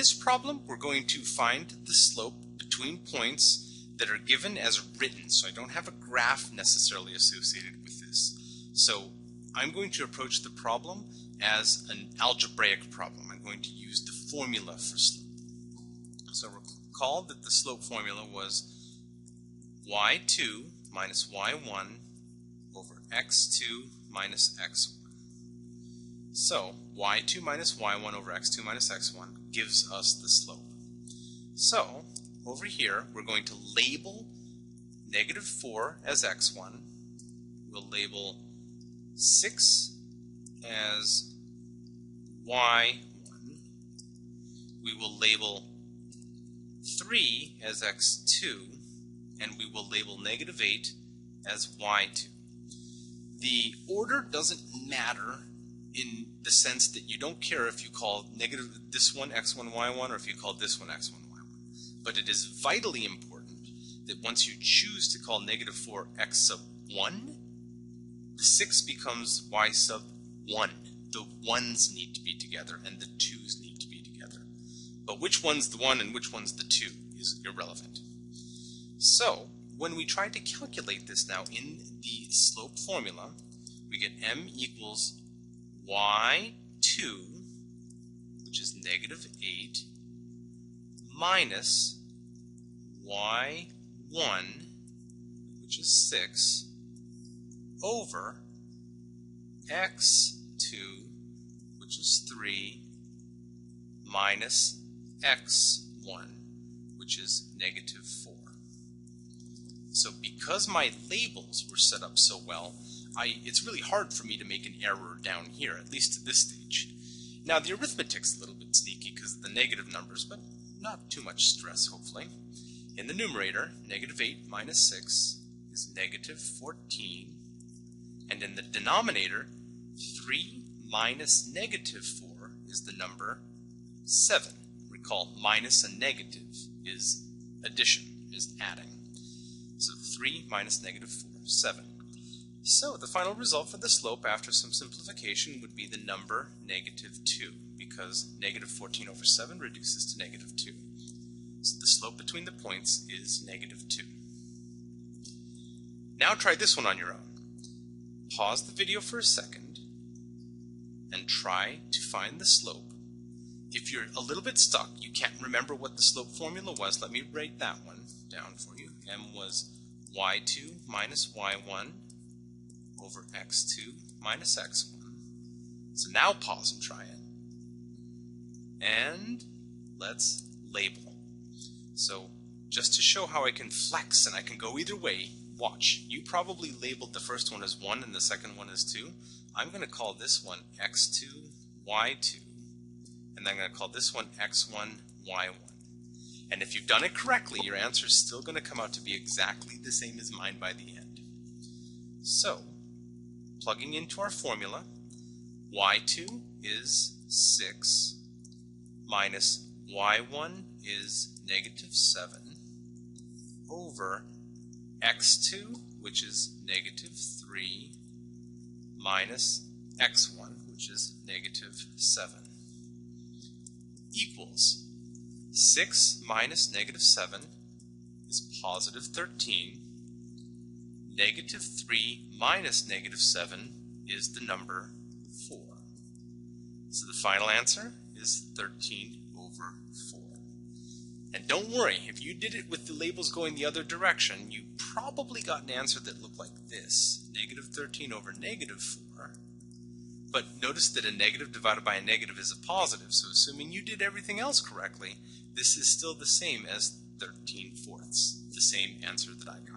this problem, we're going to find the slope between points that are given as written. So I don't have a graph necessarily associated with this. So I'm going to approach the problem as an algebraic problem. I'm going to use the formula for slope. So recall that the slope formula was y2 minus y1 over x2 minus x1. So y2 minus y1 over x2 minus x1 gives us the slope. So over here we're going to label negative 4 as x1. We'll label 6 as y1. We will label 3 as x2, and we will label negative 8 as y2. The order doesn't matter in the sense that you don't care if you call negative this one x1 y1 or if you call this one x1 y1. But it is vitally important that once you choose to call negative 4 x sub 1, the 6 becomes y sub 1. The 1's need to be together and the 2's need to be together. But which one's the 1 and which one's the 2 is irrelevant. So when we try to calculate this now in the slope formula, we get m equals y2, which is negative 8, minus y1, which is 6, over x2, which is 3, minus x1, which is negative 4. So because my labels were set up so well, it's really hard for me to make an error down here, at least at this stage. Now the arithmetic's a little bit sneaky because of the negative numbers, but not too much stress, hopefully. In the numerator, negative 8 minus 6 is negative 14. And in the denominator, 3 minus negative 4 is the number 7. Recall, minus a negative is addition, is adding. So 3 minus negative 4, 7. So the final result for the slope after some simplification would be the number negative 2, because negative 14 over 7 reduces to negative 2. So the slope between the points is negative 2. Now try this one on your own. Pause the video for a second and try to find the slope. If you're a little bit stuck, you can't remember what the slope formula was, let me write that one down for you. M was y2 minus y1 over x2 minus x1. So now pause and try it. And let's label. So just to show how I can flex and I can go either way, watch. You probably labeled the first one as 1 and the second one as 2. I'm going to call this one x2, y2. And then I'm going to call this one x1, y1. And if you've done it correctly, your answer is still going to come out to be exactly the same as mine by the end. So, plugging into our formula, y2 is 6, minus y1 is negative 7, over x2, which is negative 3, minus x1, which is negative 7, equals 6 minus negative 7 is positive 13. Negative 3 minus negative 7 is the number 4. So the final answer is 13 over 4. And don't worry, if you did it with the labels going the other direction, you probably got an answer that looked like this. Negative 13 over negative 4. But notice that a negative divided by a negative is a positive, so assuming you did everything else correctly, this is still the same as 13/4, the same answer that I got.